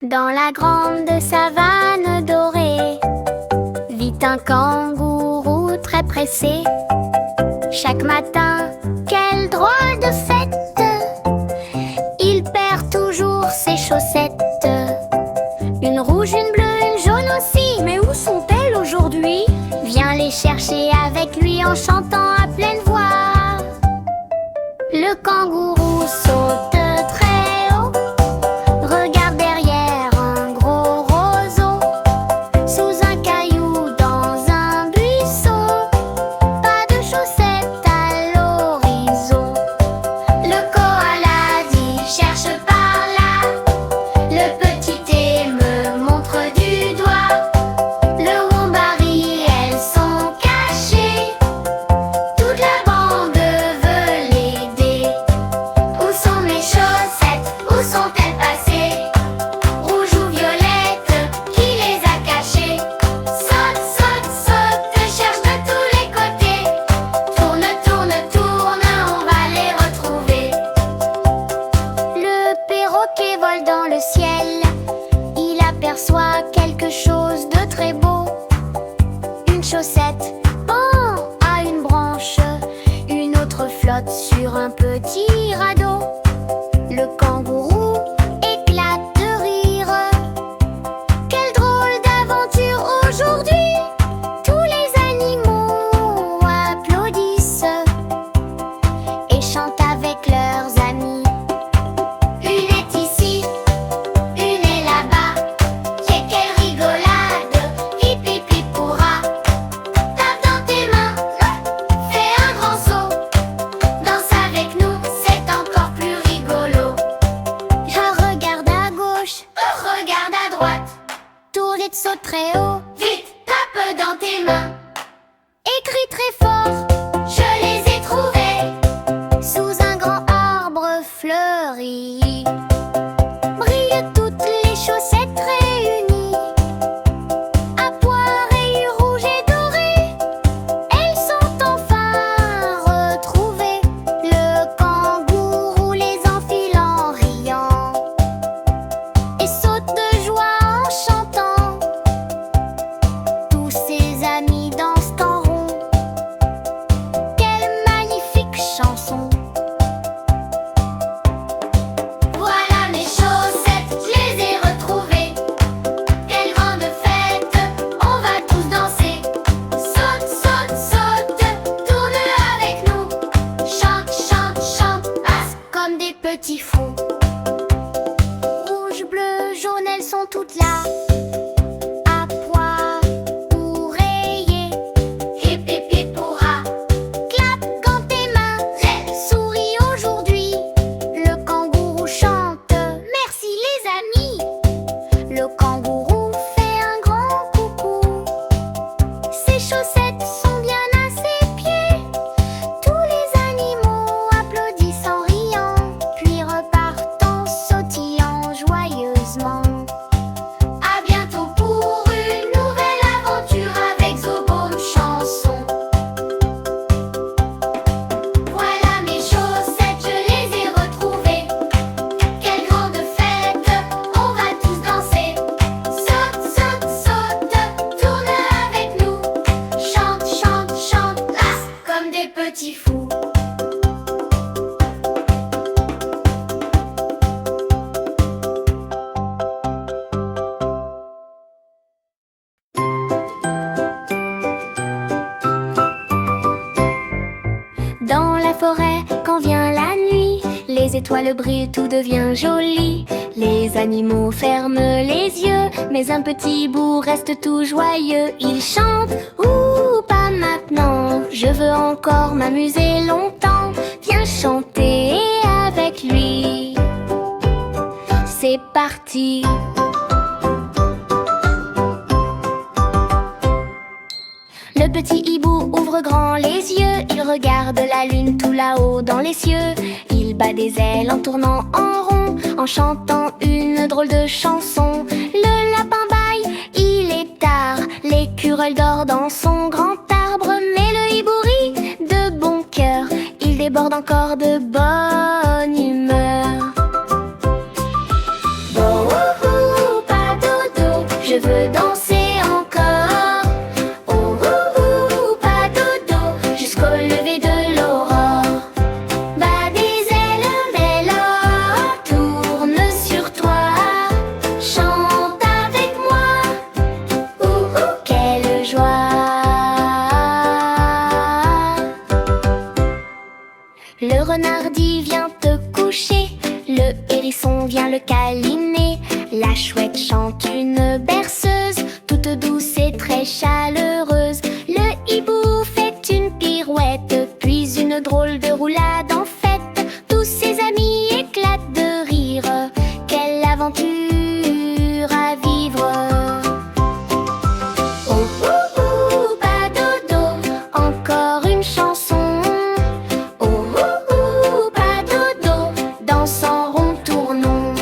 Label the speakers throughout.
Speaker 1: Dans la grande savane dorée vit un kangourou très pressé. Chaque matin, quelle drôle de fête! Il perd toujours ses chaussettes. Une rouge, une bleue, une jaune aussi. Mais où sont-elles aujourd'hui? Viens les chercher avec lui en chantant à pleine voix. Le kangourou saute très haut, regarde derrière un gros roseau, sous un caillou dans un buisson, pas de chaussettes à l'horizon. Le koala dit cherche par là, le petit thé me montre du doigt. Le wombardi, elles sont cachées, toute la bande veut l'aider. Où sont mes chaussettes? Où sont-elles passées? Rouge ou violette, qui les a cachées? Saute, saute, saute, cherche de tous les côtés. Tourne, tourne, tourne, on va les retrouver. Le perroquet vole dans le ciel. Il aperçoit quelque chose de très beau. Une chaussette pend à une branche, une autre flotte sur un petit radeau. Le kangourou éclate de rire. Quelle drôle d'aventure aujourd'hui! Tous les animaux applaudissent et chantent avec leurs amis. Une est ici, une est là-bas. Quelle rigolade! Hip hip hip hurrah! Tape dans tes mains, fais un grand saut. Danse avec nous, c'est encore plus rigolo. Je regarde à gauche, regarde à droite. Tourne et saute très haut. Vite, tape dans tes mains. Écris très fort, je les ai trouvés sous un grand arbre fleuri. Brillent toutes les chaussettes réunies, à pois rayures rouges et dorées. Elles sont enfin retrouvées. Le kangourou les enfile en riant et saute de joie en chantant. Tous ses amis dansent en rond. Quelle magnifique chanson! Voilà mes chaussettes, je les ai retrouvées. Quelle grande fête, on va tous danser. Saute, saute, saute, tourne avec nous. Chante, chante, chante, passe comme des petits fous. Rouge, bleu, jaune, elles sont toutes là, à pois ou rayées. Hip hip hip hurrah! Clap quand tes mains, souris aujourd'hui. Le kangourou chante, merci les amis. Le kangourou fait un grand coucou. Ses chaussettes sont bien à ses pieds. Tous les animaux applaudissent en riant, puis repartent en sautillant joyeusement. À bientôt pour une nouvelle aventure avec Zobo chanson. Voilà mes chaussettes, je les ai retrouvées. Quelle grande fête, on va tous danser. Saute, saute, saute, tourne avec nous. Chante, chante, chante, passe comme des petits fous. Dans la forêt, quand vient la nuit, les étoiles brillent, tout devient joli. Les animaux ferment les yeux, mais un petit bout reste tout joyeux. Il chante, ouh, pas maintenant, je veux encore m'amuser longtemps. Viens chanter avec lui. C'est parti. Le petit hibou ouvre grand les yeux. Il regarde la lune tout là-haut dans les cieux. Il bat des ailes en tournant en rond, en chantant une drôle de chanson. Le lapin bâille, il est tard. L'écureuil dort dans son grand arbre. Mais le hibou rit de bon cœur. Il déborde encore de bonne humeur. Bon, hardi, viens te coucher. Le hérisson vient le câliner. La chouette chante une berceuse, toute douce et très chaleureuse. Le hibou fait une pirouette, puis une drôle de roulade en fête. Tous ses amis éclatent de rire. Quelle aventure à vivre! Oh, oh, oh, pas dodo, encore une chanson. Oh, oh, oh, pas dodo, dansant rond, tournons.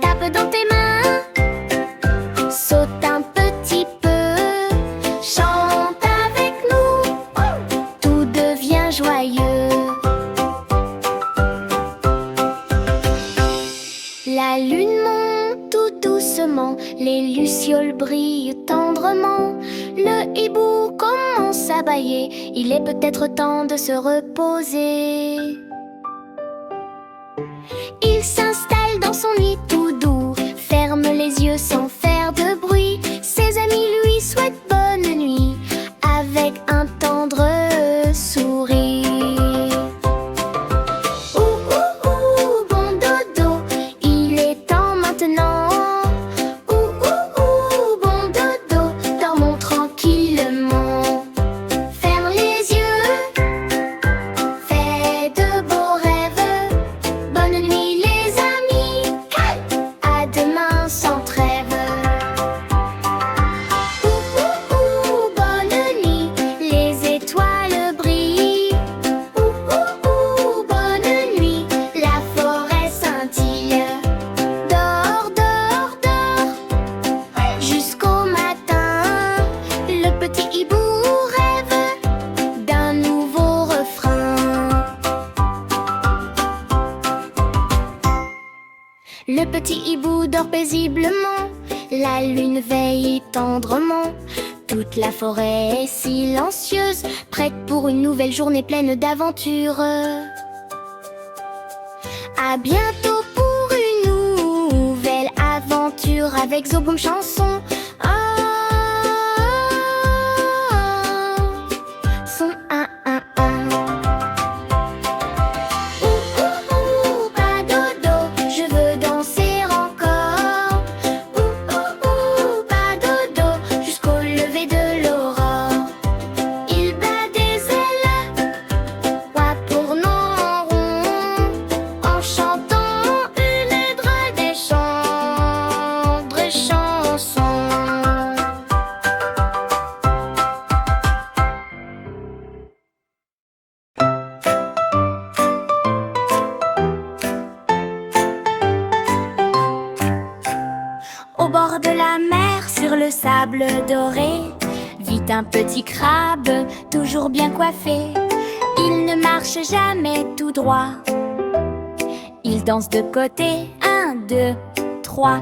Speaker 1: Tape dans tes mains, saute un petit peu, chante avec nous, tout devient joyeux. La lune monte tout doucement, les lucioles brillent tendrement. Le hibou commence à bâiller, il est peut-être temps de se reposer. Il s'installe dans son nid tout doux, ferme les yeux sans faire de bruit. Ses amis lui souhaitent bonne nuit, avec un tendre sourire. Ouh, ouh, ouh, bon dodo, il est temps maintenant. Ouh, ouh, ouh, bon dodo, dormons tranquillement. Ferme les yeux, fais de beaux rêves. Bonne nuit les amis, à demain sans trêve. Ouh, ouh, ouh, bonne nuit, les étoiles brillent. Ouh, ouh, ouh, bonne nuit, la forêt scintille. Dors, dors, dors, jusqu'au matin. Le petit hibou rêve d'un nouveau refrain. Le petit hibou dort paisiblement, la lune veille tendrement. Toute la forêt est silencieuse, prête pour une nouvelle journée pleine d'aventures. À bientôt pour une nouvelle aventure avec Zoboom chanson. Ah, son 1, 1, 1. Ouh, ouh, ouh, pas dodo, je veux danser encore. Ouh, ouh, ouh, pas dodo, jusqu'au lever de l'aurore. Il bat des ailes, oie tournant en rond, en chantant une drôle des chansons. Au bord de la mer, sur le sable doré, vit un petit crabe, toujours bien coiffé. Il ne marche jamais tout droit. Il danse de côté, 1, 2, 3.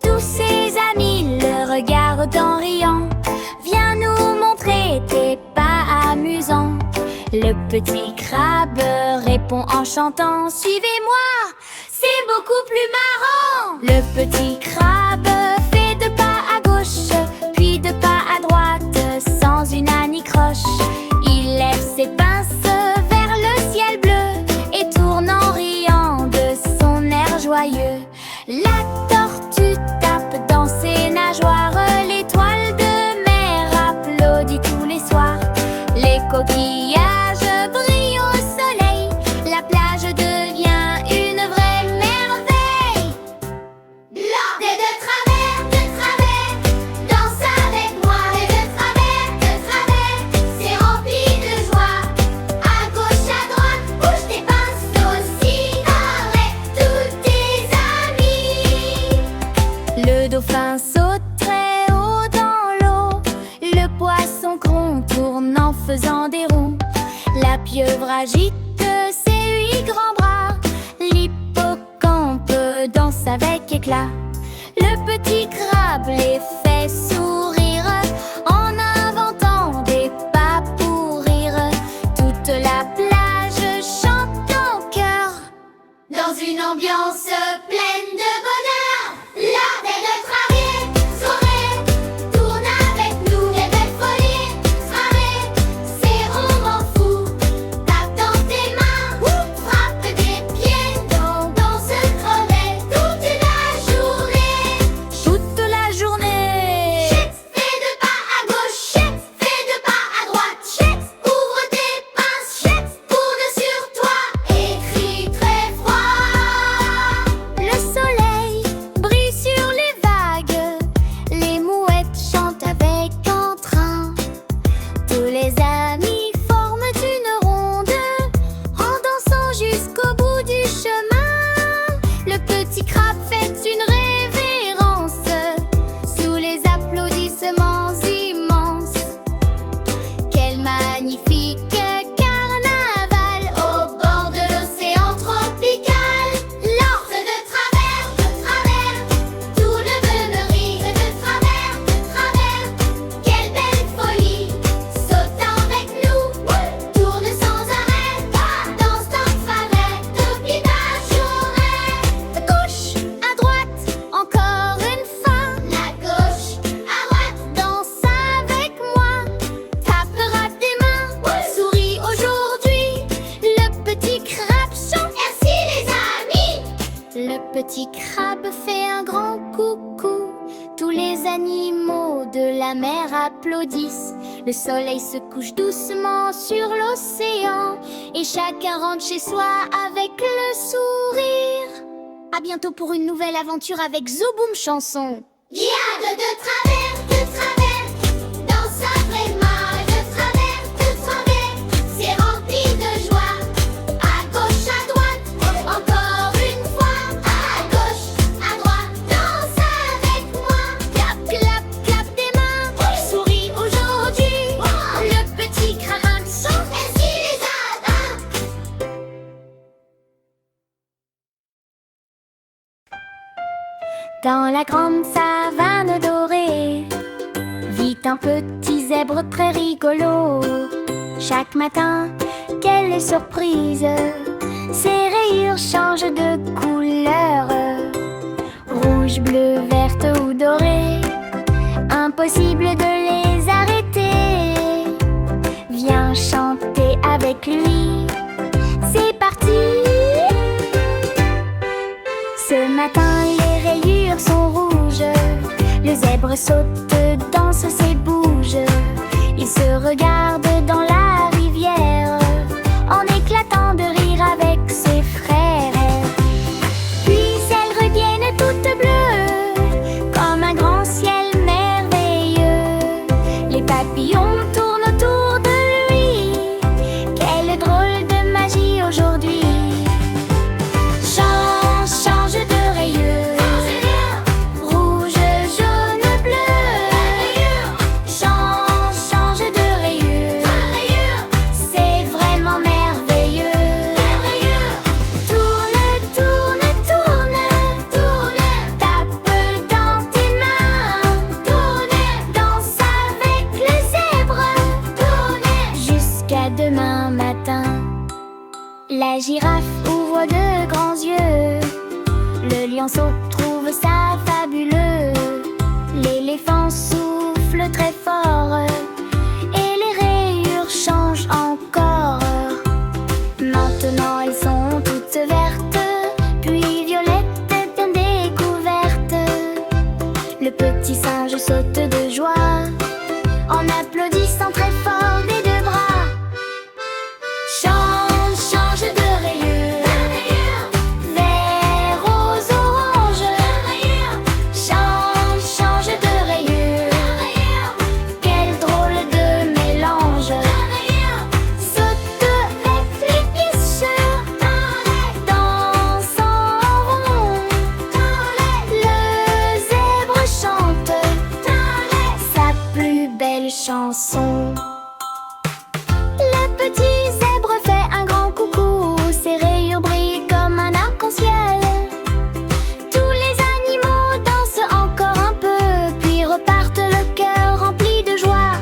Speaker 1: Tous ses amis le regardent en riant. Viens nous montrer tes pas amusants. Le petit crabe répond en chantant. Suivez-moi, c'est beaucoup plus marrant. Le petit crabe fait 2 pas à gauche, puis 2 pas à droite, sans une anicroche. Il lève ses pinces vers le ciel bleu et tourne en riant de son air joyeux. La tortue tape dans ses nageoires, l'étoile de mer applaudit tous les soirs. Les coquillages brillent au soleil, la plage devient une vraie merveille. Lors des 2 travers, danse avec moi. Les 2 travers, c'est rempli de joie. À gauche, à droite, bouge tes pinces aussi. Avec tous tes amis. Le dauphin saute très haut dans l'eau. Le poisson contourne en faisant des ronds. La pieuvre agite ses 8 grands bras. L'hippocampe danse avec éclat. Le petit crabe les fait sourire en inventant des pas pour rire. Toute la plage chante en chœur dans une ambiance pleine de bonheur. L'art des 2 travers, soirée, tourne avec nous. Des belles folies, soirée, c'est roman fou. Tape dans tes mains, petit crabe fait un grand coucou. Tous les animaux de la mer applaudissent. Le soleil se couche doucement sur l'océan et chacun rentre chez soi avec le sourire. À bientôt pour une nouvelle aventure avec Zoboom Chanson. Diable de travers, dans sa vraie main, de travers, c'est rempli de joie. À gauche, à droite, encore une fois. À gauche, à droite, danse avec moi. Clap, clap, clap des mains, souris aujourd'hui. Le petit crabe chante, est-ce qu'il les a atteints? Dans la grande savane dorée vit un petit zèbre très rigolo. Chaque matin, quelle est surprise, ses rayures changent de couleur. Rouge, bleu, verte ou dorée, impossible de les arrêter. Viens chanter avec lui, c'est parti. Ce matin, les rayures sont rouges. Le zèbre saute, danse et bouge. Il se regarde dans la rivière en éclatant de rire avec ses frères. Puis elles reviennent toutes bleues comme un grand ciel merveilleux. Les papillons tournent autour de lui. Quelle drôle de magie aujourd'hui. Change de rayures. Rouge, jaune, bleu. Change de rayures. C'est vraiment merveilleux. Tourne, tourne, tourne. Tape dans tes mains. Danse avec le zèbre. Jusqu'à demain matin. La girafe ouvre de grands yeux. Le lionceau trouve ça fabuleux. L'éléphant souffle très fort et les rayures changent encore. Maintenant elles sont toutes vertes, puis violettes bien découvertes. Le petit singe saute de joie en applaudissant très fort des deux bras. Change de rayures. Vert, rose, orange. Change de rayures. Quel drôle de mélange. Saute avec les pieds sûrs. Danse en rond. Le zèbre chante sa plus belle chanson. Le petit zèbre fait un grand coucou. Ses rayures brillent comme un arc-en-ciel. Tous les animaux dansent encore un peu, puis repartent le cœur rempli de joie.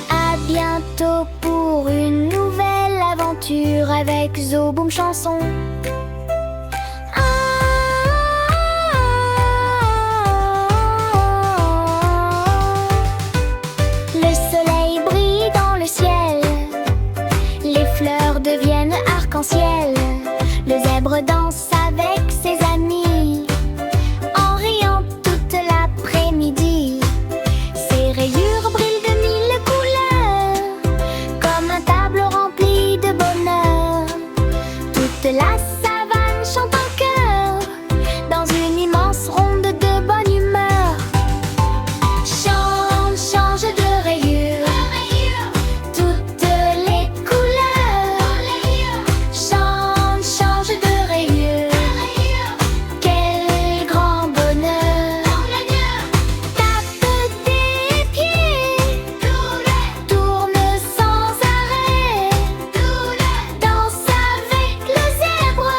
Speaker 1: À bientôt pour une nouvelle aventure avec Zoboom Chanson. Le soleil brille dans le ciel. Les fleurs deviennent arc-en-ciel. Le zèbre danse avec ses amis en riant toute l'après-midi. Ses rayures brillent de mille couleurs comme un tableau rempli de bonheur. Toute la savane chante en chœur dans une immense ronde de bonne humeur. Change de rayures. Toutes les couleurs. Change de rayures. Quel grand bonheur. Tape tes pieds. Tourne sans arrêt. Danse avec le zèbre.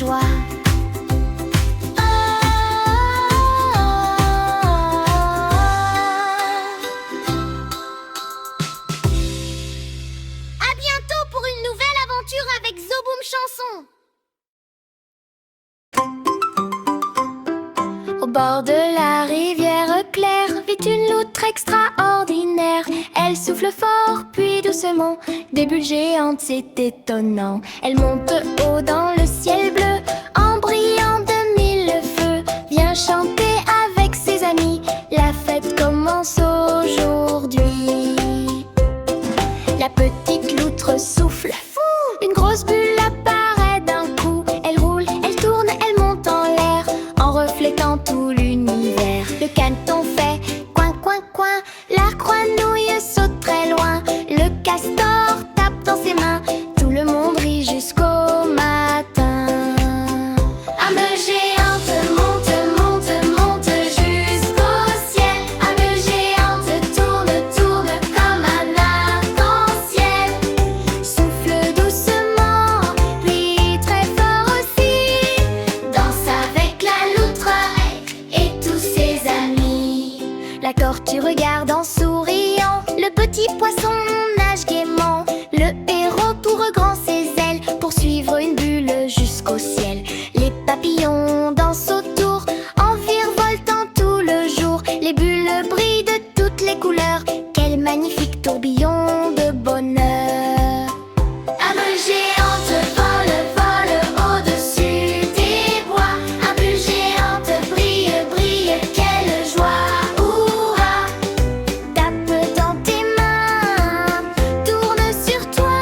Speaker 1: joie. À bientôt pour une nouvelle aventure avec Zoboom Chanson. Au bord de la rivière claire vit une loutre extraordinaire. Elle souffle fort, puis doucement, des bulles géantes, c'est étonnant. Elle monte haut dans le ciel bleu, en brillant de mille feux. Vient chanter avec ses amis, la fête commence aujourd'hui. La petite loutre souffle, une grosse bulle apparaît d'un coup. Elle roule, elle tourne, elle monte en l'air, en reflétant tout l'univers. Le caneton fait coin, coin, coin, la grenouille saute très loin. Le castor tape dans ses mains, tout le monde rit jusqu'au matin. Âme géante monte, monte, monte jusqu'au ciel. Âme géante tourne, tourne comme un arc-en-ciel. Souffle doucement, puis très fort aussi. Danse avec la loutre et tous ses amis. La tortue regarde en souriant, le petit poisson nage gaiement. Le héros ouvre grand ses ailes pour suivre une bulle jusqu'au ciel. Les papillons dansent autour en virevoltant tout le jour. Les bulles brillent de toutes les couleurs, quel magnifique tourbillon de bonheur. Âme géante vole, vole au-dessus des bois. Âme bulle géante brille, brille, quelle joie. Hurrah! Tape dans tes mains, tourne sur toi.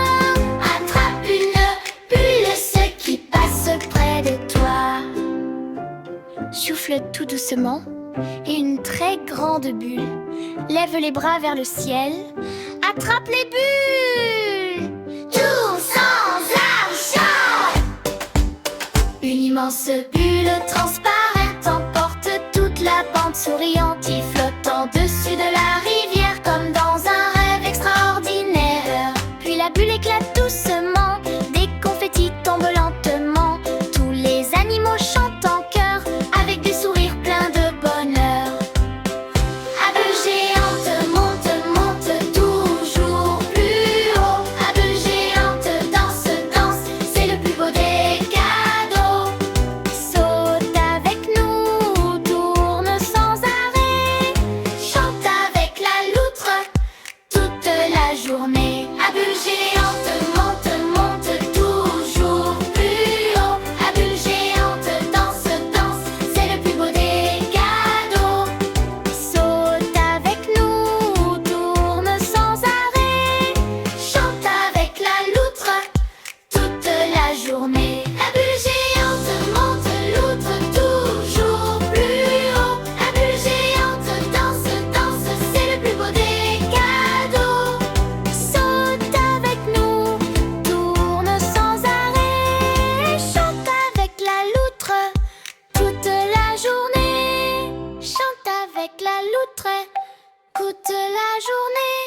Speaker 1: Attrape une bulle, ce qui passe près de toi. Souffle tout doucement, et une très grande bulle lève les bras vers le ciel. Attrape les bulles! Tout sans argent! Une immense bulle transparente emporte toute la bande souriante qui flotte en-dessus de la rivière comme dans un rêve extraordinaire. Puis la bulle éclate doucement, des confettis tombent lentement. Tous les animaux chantent en chœur avec des sourires pleins de bonheur. À bulle géante monte, monte toujours plus haut. À bulle géante danse, danse, c'est le plus beau des cadeaux. Saute avec nous, tourne sans arrêt. Chante avec la loutre toute la journée. À bulle géante monte, monte toujours plus haut. À bulle géante danse, danse, c'est le plus beau des cadeaux. Saute avec nous, tourne sans arrêt. Chante avec la loutre toute la journée. À bulle géante monte, loutre toujours plus haut. À bulle géante danse, danse, c'est le plus beau des cadeaux. Saute avec nous, tourne sans arrêt. Chante avec la loutre toute la journée. Chante avec la loutre toute la journée.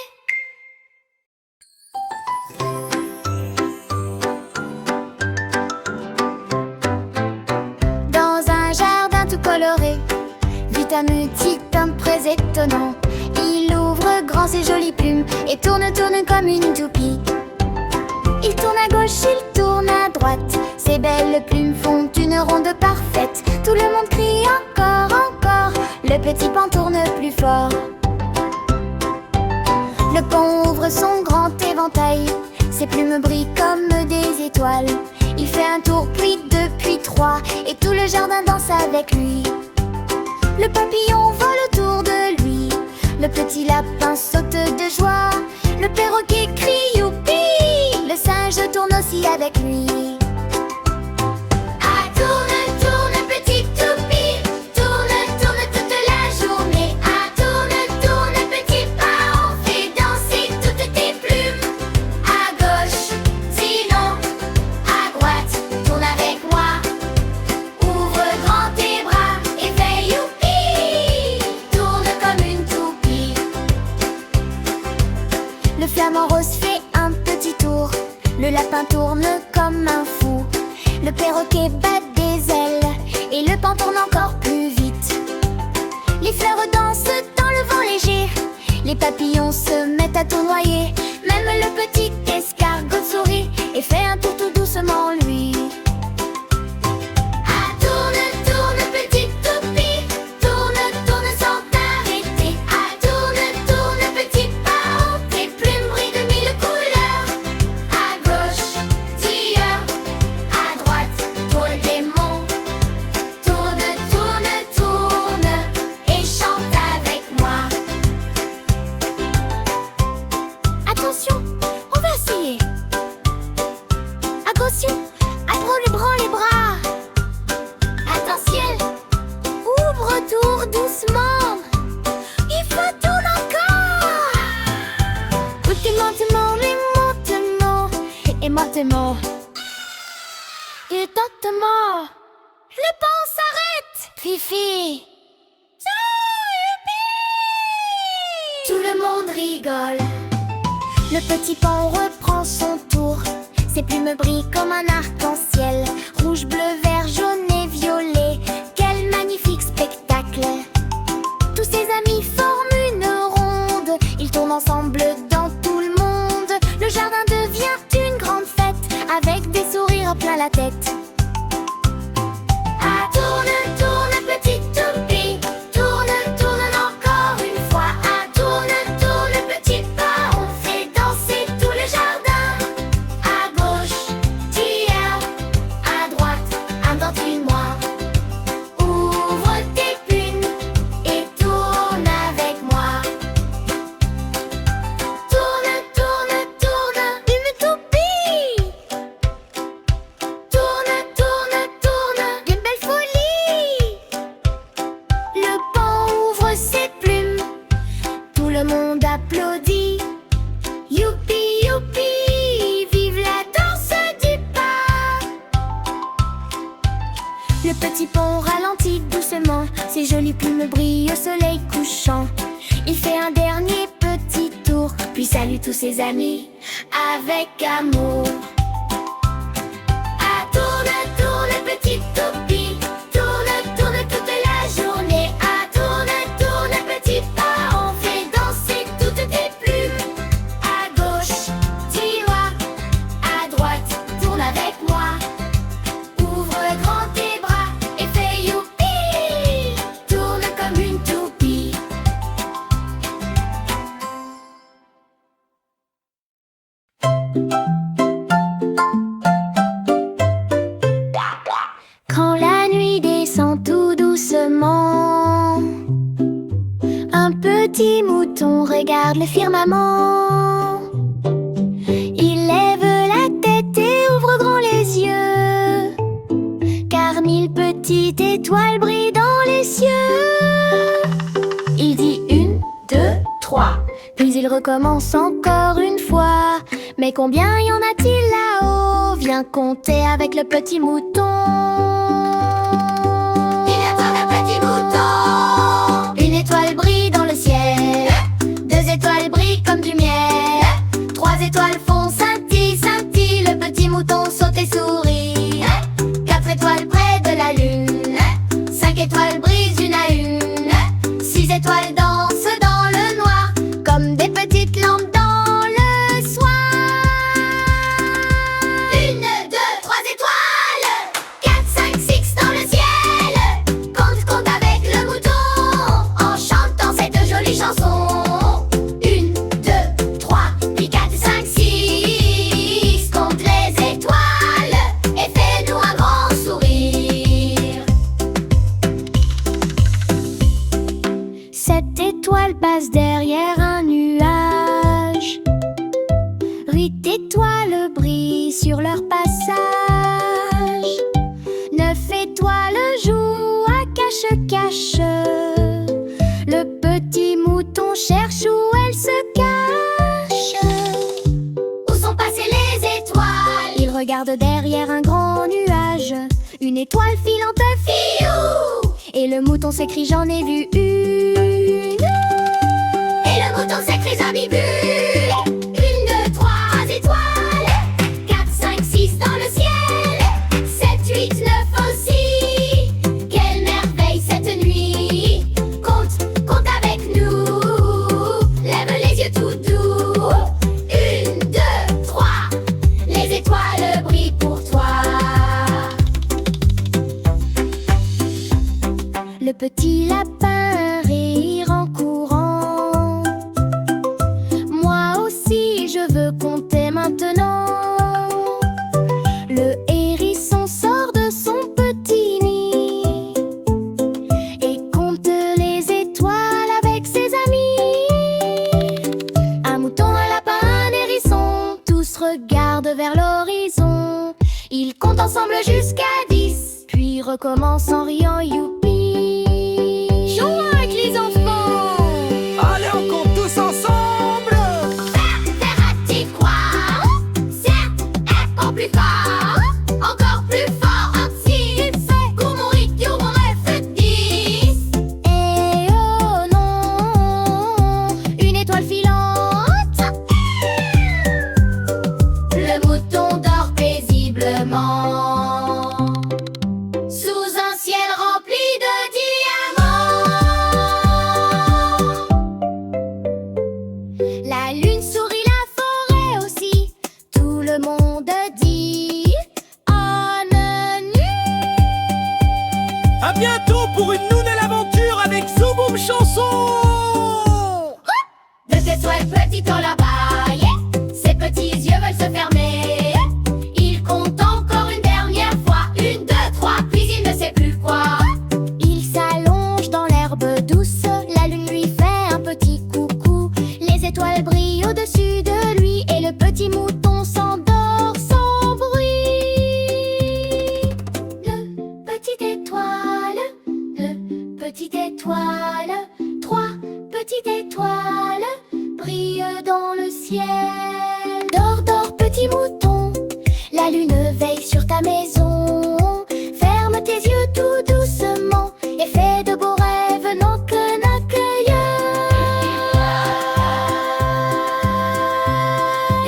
Speaker 1: Dans un jardin tout coloré vit un petit homme très étonnant. Il ouvre grand ses jolies plumes et tourne, tourne comme une toupie. Il tourne à gauche, il tourne à droite. Ses belles plumes font une ronde parfaite. Tout le monde crie encore, encore. Le petit paon tourne plus fort. Le paon ouvre son grand éventail. Ses plumes brillent comme des étoiles. Il fait un tour, puis deux, puis trois, et tout le jardin danse avec lui. Le papillon vole autour de lui. Le petit lapin saute de joie. Le perroquet crie youpi. Le singe tourne aussi avec lui. Ah, tourne, tourne, petite toupie. Tourne, tourne toute la journée. Ah, tourne, tourne, petit paon. Fais danser toutes tes plumes. À gauche, sinon à droite. Tourne avec moi. Ouvre grand tes bras et fais youpi. Tourne comme une toupie. Le flamant rose fait un petit tour. Le lapin tourne comme un fou. perroquets battent des ailes et le pan tourne encore plus vite. Les fleurs dansent dans le vent léger, les papillons se mettent à tournoyer. Même le petit escargot sourit et fait un tour tout doucement lui. Ah, tourne, tourne, petite toupie, tourne, tourne sans t'arrêter. Ah, tourne, tourne, petit pao, tes plumes brillent de mille couleurs. À gauche, tire, à droite, tourne tes monts. Tourne, tourne, tourne et chante avec moi. Attention, on va essayer. Attention, prends les bras. Attention, ouvre, tourne doucement. Il faut tourner encore. Écoutez lentement, mais lentement. Et lentement. Et lentement. Le pan s'arrête. Fifi. Tout le monde rigole. Le petit pan reprend son tour. Ses plumes brillent comme un arc-en-ciel. Rouge, bleu, vert, jaune et violet. Quel magnifique spectacle! Tous ses amis forment une ronde. Ils tournent ensemble dans tout le monde. Le jardin devient une grande fête avec des sourires plein la tête. Ah, tourne, tourne, petite toupie. Tourne, tourne encore une fois. Ah, tourne, tourne, petit pas. On fait danser tout le jardin. À gauche, tire, à droite, indoctrine-moi. Ouvre tes plumes et tourne avec moi. Tourne, tourne, tourne, une toupie. Tourne, tourne, tourne, d'une belle folie. Le pan ouvre ses plumes, tout le monde applaudit. Youpi, youpi, vive la danse du pas. Le petit pont ralentit doucement, ses jolies plumes brillent au soleil couchant. Il fait un dernier petit tour, puis salue tous ses amis avec amour. Ah, tourne, tourne, petite toupie. Tourne, tourne toute la journée. Ah, tourne, tourne, petit pas. On fait danser toutes tes plumes. À gauche, dis-moi. À droite, tourne avec moi. Ouvre grand tes bras et fais youpi. Tourne comme une toupie. Quand la nuit descend tout doucement, un petit mouton regarde le firmament. Il lève la tête et ouvre grand les yeux, car mille petites étoiles brillent dans les cieux. Il dit 1, 2, 3, puis il recommence encore une fois. Mais combien y en a-t-il là-haut? Viens compter avec le petit mouton. Il y a tant de petits moutons. Une étoile brille dans le ciel. 2 étoiles brillent comme du miel. 3 étoiles font scintille, scintille. Le petit mouton saute et sourit. 4 étoiles près de la lune. 5 étoiles brisent une à une. 6 étoiles dansent dans le noir, comme des petites lampes dans le soir. 1, 2, 3 étoiles. 4, 5, 6 dans le ciel. Compte, compte avec le mouton en chantant cette jolie chanson. 1, 2, 3, puis 4, 5, 6. Compte les étoiles et fais-nous un grand sourire. 7 étoiles passent derrière un nuage. 8 étoiles brillent sur leur passage. 9 étoiles jouent à cache-cache. Le petit mouton cherche où elles se cachent. Où sont passées les étoiles? Il regarde derrière un grand nuage. Une étoile filante fiou. Et le mouton s'écrie j'en ai vu une. Et le mouton s'écrie j'en ai vu 1, 2, 3 étoiles. 4, 5, 6 dans le ciel. 7, 8, petit lapin rire en courant. Moi aussi je veux compter maintenant. Le hérisson sort de son petit nid et compte les étoiles avec ses amis. Un mouton, un lapin, un hérisson, tous regardent vers l'horizon. Ils comptent ensemble jusqu'à 10, puis recommencent en riant youpi. Jouons avec les enfants.
Speaker 2: Allez, on compte tous ensemble.
Speaker 1: Verras-tu quoi? 7 est plus fort. Encore plus fort, un 6. Gourmourit, on fait 10. Et oh non, une étoile filante. Le mouton dort paisiblement sous un ciel rempli de diamants. La lune sourit, la forêt aussi. Tout le monde dit bonne nuit.
Speaker 2: À bientôt pour une nouvelle aventure avec Zouboum Chanson.
Speaker 1: De tes souhaits petits on là-bas, yeah. Ses petits yeux veulent se fermer. Il compte encore une dernière fois. 1, 2, 3, puis il ne sait plus quoi. Il s'allonge dans l'herbe douce. La lune lui fait un petit coucou. Les étoiles brillent au-dessus de lui. Et le petit mouton s'endort sans bruit. Le petit étoile, le petit étoile. 3 petites étoiles brillent dans le ciel. Dors, dors, petit mouton, la lune veille sur ta maison. Ferme tes yeux tout doucement et fais de beaux rêves, knock knock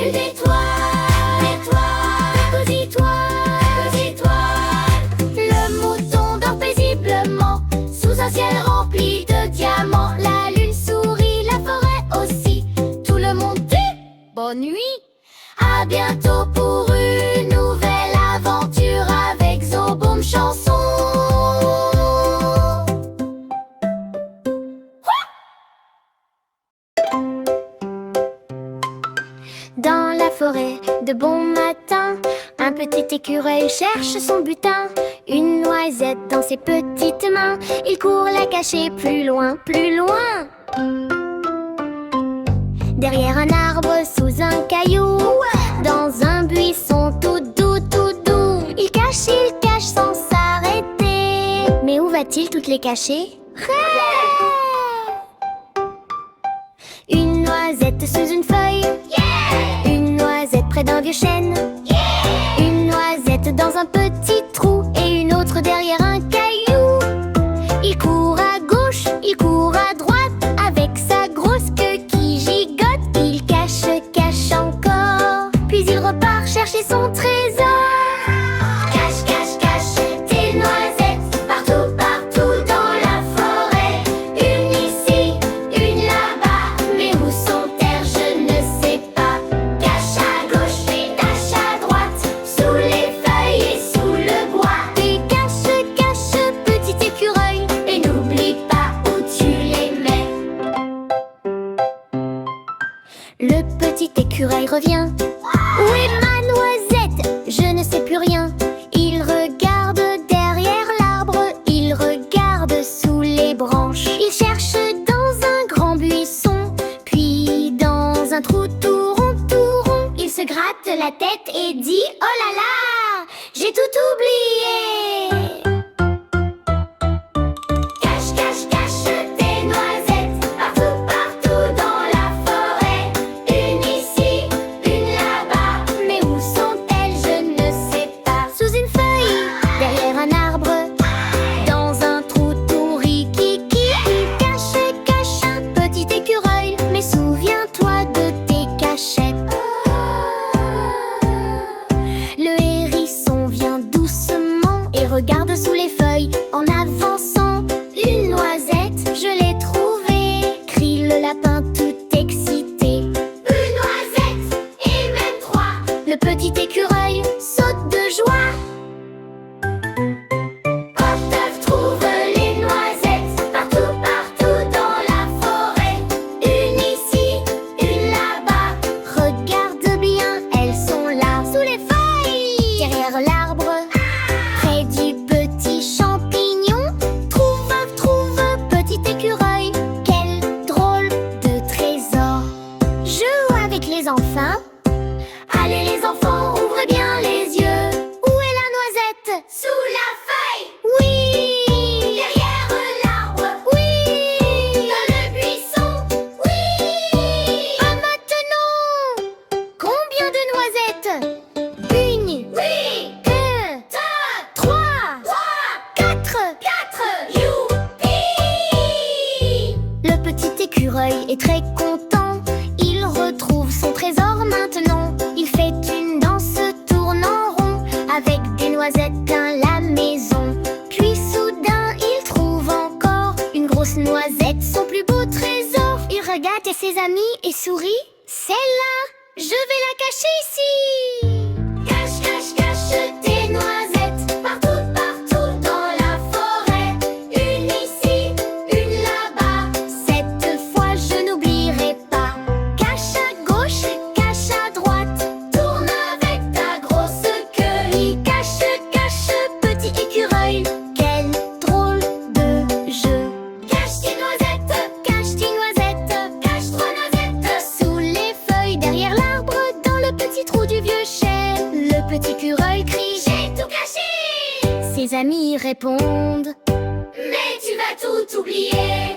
Speaker 1: Une étoile, étoile, cosy-toi. Le mouton dort paisiblement sous un ciel rempli de diamants. La lune sourit, la forêt aussi. Tout le monde dit bonne nuit. À bientôt pour une nouvelle aventure avec Zouboum Chanson. Dans la forêt, de bon matin, un petit écureuil cherche son butin. Une noisette dans ses petites mains. Il court la cacher plus loin, plus loin. Derrière un arbre, sous un caillou, dans un buisson tout doux, tout doux. Il cache sans s'arrêter. Mais où va-t-il toutes les cacher? Une noisette sous une feuille, une noisette près d'un vieux chêne, une noisette dans un petit trou et une autre derrière un caillou. Il court à gauche, il court à droite avec sa grosse queue qui gigote. Il cache, cache encore, puis il repart chercher son trésor. Cache, cache, cache tes noisettes partout, partout dans la forêt. Une ici, une là-bas, mais où sont-elles, je ne sais pas. Cache à gauche et cache à droite, sous les feuilles et sous le bois. Et cache, cache, petit écureuil, et n'oublie pas où tu les mets. Le petit écureuil revient. Où est ma noisette? Je ne sais plus rien. Il regarde derrière l'arbre, il regarde sous les branches. Il cherche dans un grand buisson, puis dans un trou tout rond, tout rond. Il se gratte la tête et dit oh là là, j'ai tout oublié. Cache, cache, cache tes noisettes partout, partout dans la forêt. Une ici, une là-bas, mais où sont-elles, je ne sais pas. Sous une feuille, derrière un arbre, dans un trou tout rikiki. Il cache, cache un petit écureuil, mais souviens-toi de tes cachettes. Le hérisson vient doucement et regarde sous les feuilles en avançant. Une noisette, je l'ai trouvée, crie le lapin tout excité. Une noisette et même 3. Le petit écureuil saute de joie. Pop-Teuf trouve les noisettes la feuille. Oui. Derrière l'arbre. Oui. Dans le buisson. Oui. Pas maintenant. Combien de noisettes? Une. Oui. Deux. Trois. Quatre. Youpi. Le petit écureuil est très content. Il retrouve son trésor maintenant. Il fait une danse tournant rond avec des noisettes plein la maison. Puis soudain il trouve encore une grosse noisette, son plus beau trésor. Il regarde ses amis et sourit. Celle-là, je vais la cacher ici. Cache, cache, cache tes noisettes partout, partout dans la forêt. Une ici, une là-bas. Cette fois je n'oublierai pas. Cache à gauche, cache à droite. Tourne avec ta grosse queue. Oui, cache, cache, petit écureuil. Quel drôle de jeu. Cache tes noisettes, cache tes noisettes. Cache trois noisettes sous les feuilles, derrière l'arbre, dans le petit trou du vieux chêne. Le petit écureuil crie: j'ai tout caché. Ses amis répondent: mais tu vas tout oublier.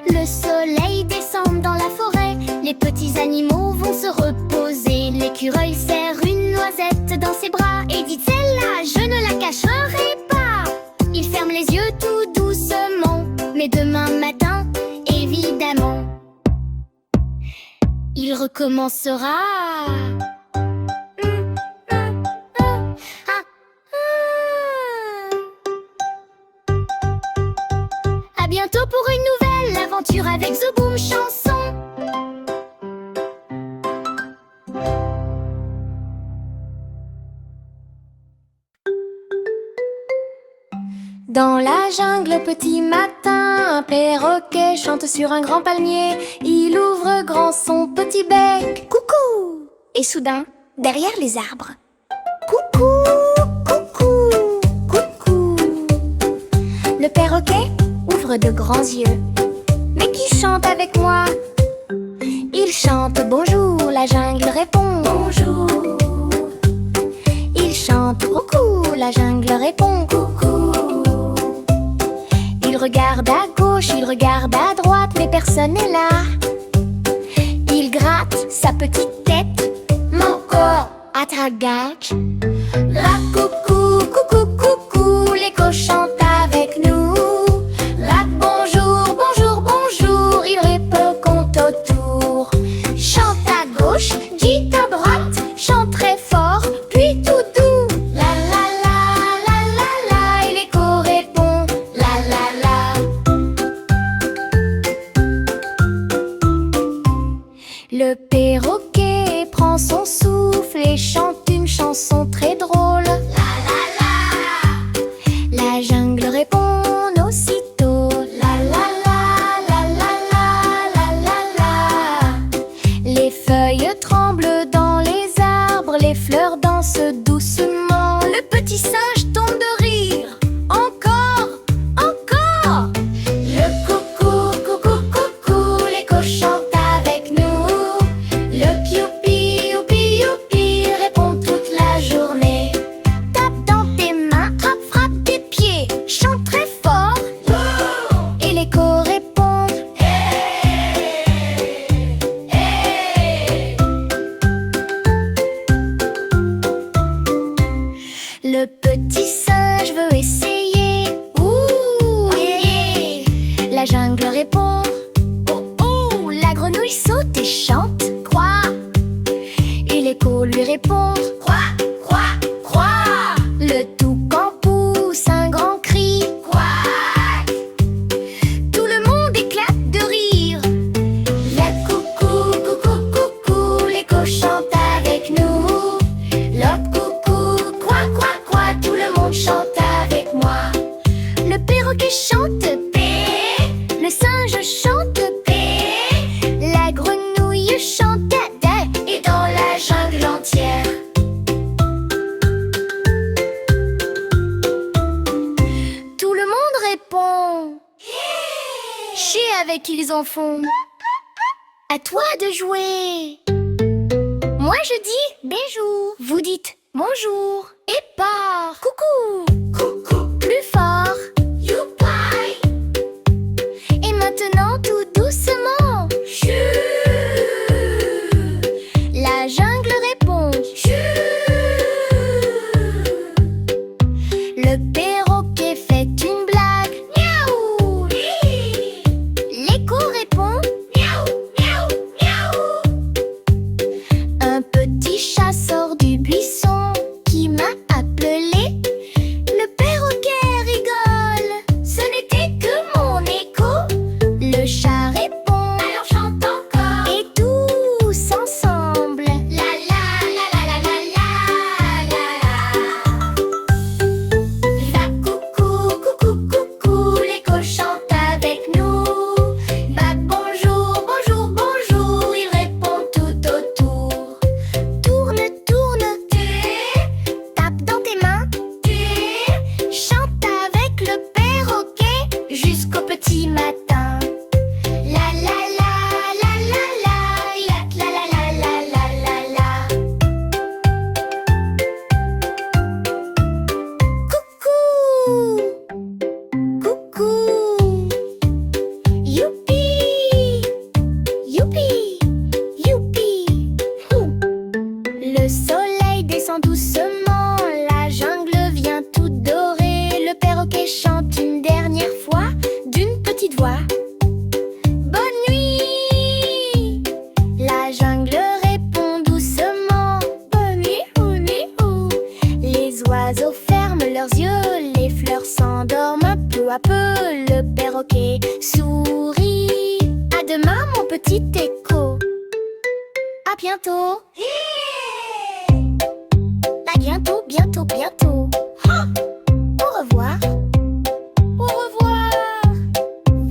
Speaker 1: Le soleil descend dans la forêt. Les petits animaux vont se reposer. L'écureuil serre une noisette dans ses bras et dit: celle-là, je ne la cacherai pas. Il ferme les yeux tout doucement. Mais demain matin, évidemment, il recommencera. À bientôt pour une nouvelle aventure avec The Boom Chanson. Dans la jungle, petit matin, un perroquet chante sur un grand palmier. Il ouvre grand son petit bec. Coucou! Et soudain, derrière les arbres, coucou, coucou, coucou. Le perroquet ouvre de grands yeux. Mais qui chante avec moi? Il chante bonjour, la jungle répond bonjour. Il chante coucou, la jungle répond coucou. Il regarde à gauche, il regarde à droite, mais personne n'est là. Il gratte sa petite tête. Mon corps à ta gâche. La coucou, coucou, coucou, l'écho chante avec nous. La bonjour, bonjour, bonjour, il répond compte autour. Chante à gauche, dit à droite, chante très fort, puis tout doux. La la la, la la la, et l'écho répond la la la. Le perroquet prend son souffle et chante une chanson très drôle. La la la. La jungle répond aussitôt. La la la, la la la, la la la. Les feuilles tremblent dans les arbres, les fleurs dansent doucement. Le petit singe tombe de rire. Encore, encore. Le coucou, coucou, coucou, l'écho chante avec nous. Le pioupi, youpi, youpi répond toute la journée. Tape dans tes mains, frappe, frappe tes pieds, chante très fort. Et l'écho répond Le petit singe veut essayer. Ouh, yeah. La jungle répond oh, oh. La grenouille saute et chante croix. Et l'écho lui répond croix, croix, croix. Le toucan pousse un grand cri. Quack. Tout le monde éclate de rire. La coucou, coucou, coucou, l'écho chante avec nous. L'autre coucou, quoi, quoi, quoi, tout le monde chante avec moi. Le perroquet chante paix, le singe chante paix, la grenouille chante dada, et dans la jungle entière, tout le monde répond chier avec qui ils en font. À toi de jouer. Moi je dis bijou, vous dites bonjour et part. Coucou, coucou, plus fort. Youpi. Et maintenant tout doucement. Chut. La jungle répond. Chut. Le perroquet fait une blague. Miaou. L'écho répond. Miaou, miaou, miaou. Un petit chat sort du buisson qui m'a appelé. Le perroquet rigole. Ce n'était que mon écho. Le chat répond. Alors chante encore. Et tous ensemble. La la la la la la la la la. Va coucou, coucou, coucou. L'écho chante avec nous. Bah bonjour, bonjour, bonjour. Il répond tout autour. Tourne, tourne, tape dans tes mains, chante avec le perroquet jusqu'au petit matin. La la la la la la, la la la la la la la. Coucou, coucou, youpi, youpi, youpi. Le soleil descend doucement, la jungle vient toute dorée. Le perroquet chante une dernière fois d'une petite voix. Bonne nuit. La jungle répond doucement. Bonne nuit, bonne nuit, oh. Les oiseaux ferment leurs yeux, les fleurs s'endorment peu à peu. Le perroquet sourit. À demain mon petit écho. À bientôt. À bientôt, bientôt, bientôt. Au revoir. Au revoir.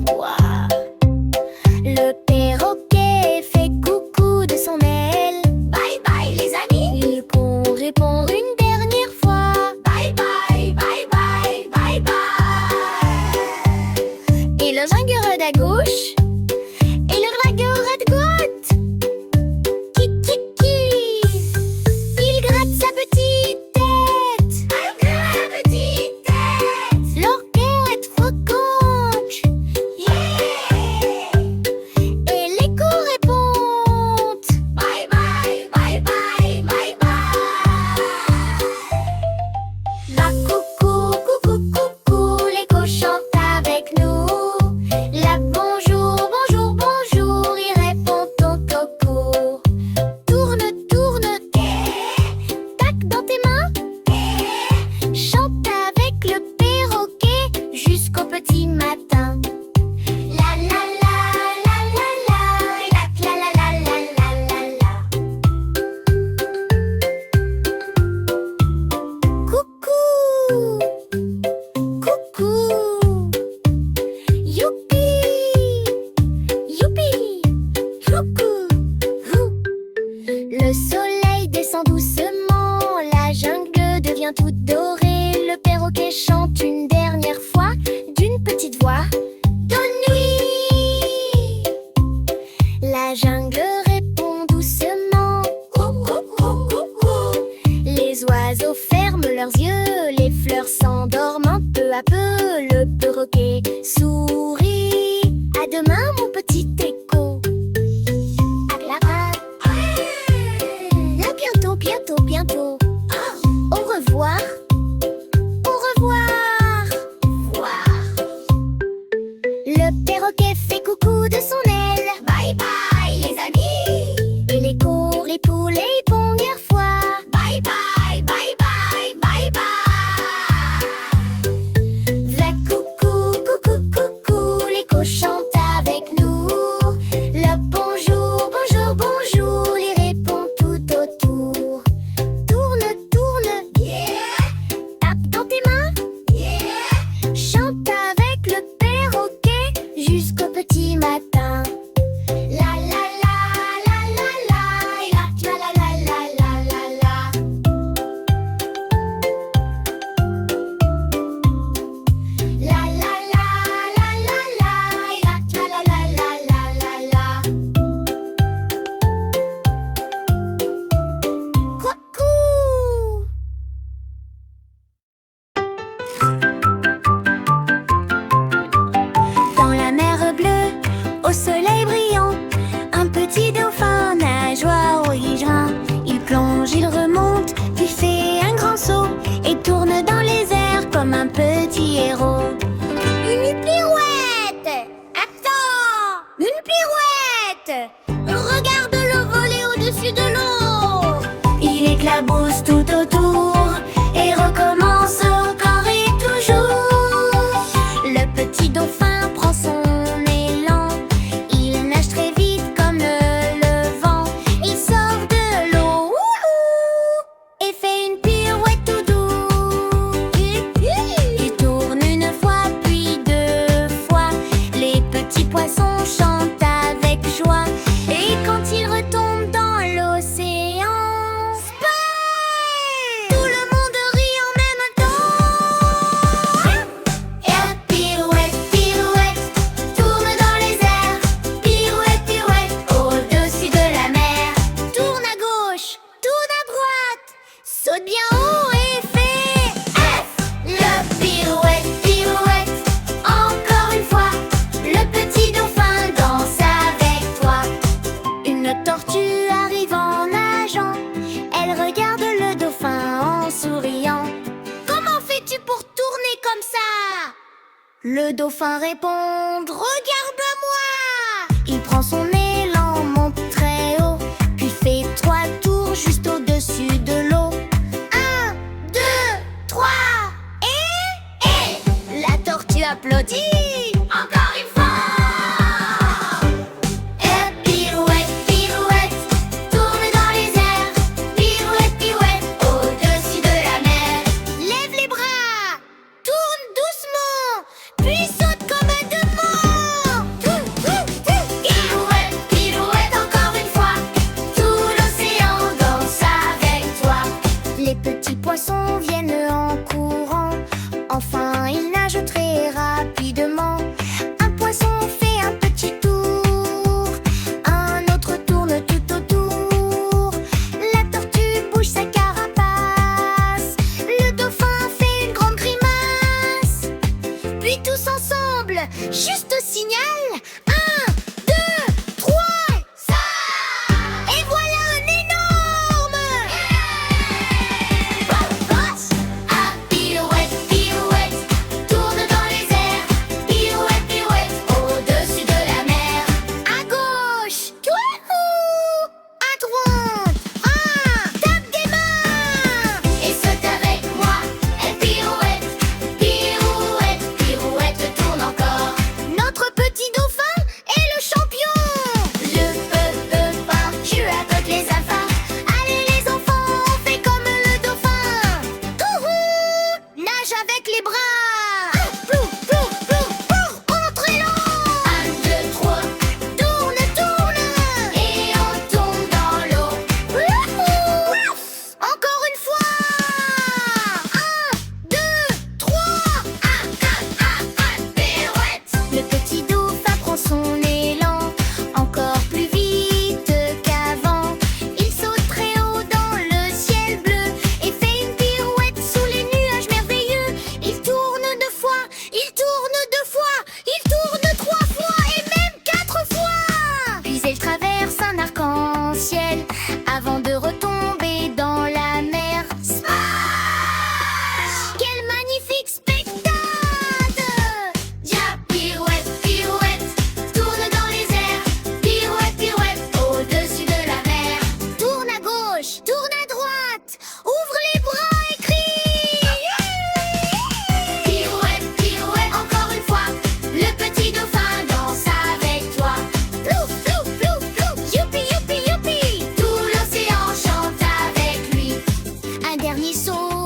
Speaker 1: Revoir. Le perroquet fait coucou de son aile. Bye bye les amis. Il répond une dernière fois. Bye bye, bye bye, bye bye. Et le ringeur à gauche. Et le dragueur à droite. Kiki. Il gratte sa petite tête. La petite tête. Leur cœur est trop conche. Et l'écho répond. Bye bye, bye bye, bye bye. Va coucou, coucou, coucou. L'écho chante avec nous. La bonjour, bonjour, bonjour. Il répond au coco. Tourne, tourne, tac dans tes mains. Chante avec le perroquet jusqu'au petit matin. La la la la la la, la la la la la la la. Coucou, coucou, youpi, youpi, coucou. Le soleil descend doucement, la jungle devient toute dorée. Le perroquet chante une dernière fois d'une petite voix. Bonne nuit. La jungle répond doucement. Coucou, coucou, coucou. Les oiseaux ferment leurs yeux, les fleurs s'endorment peu à peu. Le perroquet sourit. À demain mon petit écho. À bientôt, bientôt, bientôt. Au revoir. Au revoir. Le perroquet fait coucou de son aile. Bye bye les amis. Et l'écho répond les premières fois. Bye bye, bye bye, bye bye. petit héros. Une pirouette! Attends! Une pirouette! Regarde-le voler au-dessus de l'eau! Il éclabousse tout autour et recommence encore et toujours. Le petit dauphin prend son élan. Il nage très vite comme le vent. Il sort de l'eau et fait une pirouette tout doux. Il tourne une fois puis deux fois. Les petits poissons chantent avec joie. Et quand il retombe dans l'océan, tout le monde rit en même temps. Et pirouette, pirouette, tourne dans les airs. Pirouette, pirouette, au-dessus de la mer. Tourne à gauche, tourne à droite. Saute bien haut et fais F. Le pirouette, pirouette, encore une fois. Le petit dauphin danse avec toi. Une tortue arrive en nageant. Elle regarde le dauphin en souriant. Comment fais-tu pour tourner comme ça? Le dauphin répond, regarde-moi. Il prend son élan, monte très haut, puis fait 3 tours juste au-dessus de l'eau. 1, 2, 3, et la tortue applaudit. Encore une fois. Et pirouette, pirouette, tourne dans les airs. Pirouette, pirouette, au-dessus de la mer. Lève les bras, tourne doucement, puis saute comme un démon. Pirouette, pirouette, encore une fois. Tout l'océan danse avec toi. Les petits poissons viennent en courant. Enfin, ils nagent très rapidement. Un poisson fait un petit tour, un autre tourne tout autour. La tortue bouge sa carapace. Le dauphin fait une grande grimace. Puis tous ensemble, juste au signal. 1, 2, 3, ça! Et voilà un énorme! Ah, pirouette, pirouette, tourne dans les airs. Pirouette, pirouette, au-dessus de la mer. À gauche, touhou! À droite, tape des mains! Et saute avec moi. Et pirouette, pirouette, pirouette, tourne encore. Notre petit dauphin est le champion. Le dauphin, je avec les affaires. Allez les enfants, on fait comme le dauphin. Touhou! Nage avec les bras. Plou, plou, plou, plou, entre l'eau. 1, 2, 3, tourne, tourne. Et on tombe dans l'eau. Wouhou! Encore une fois. 1, 2, 3. Pirouette. Le petit dauphin prend son élan encore plus vite qu'avant. Il saute très haut dans le ciel bleu et fait une pirouette sous les nuages merveilleux. Il tourne 2 fois, il tourne 2 fois, il tourne 3 fois et même 4 fois. Puis il traverse un arc-en-ciel avant de retomber dans la mer. Splash! Quel magnifique spectacle! Pirouette, pirouette, tourne dans les airs. Pirouette, pirouette, au-dessus de la mer. Tourne à gauche, tourne à droite. Ouvre les bras et crie. Pirouette, pirouette, encore une fois. Le petit dauphin danse avec toi. Plou, plou, plou, plou. Youpi, youpi, youpi. Tout l'océan chante avec lui. Un dernier saut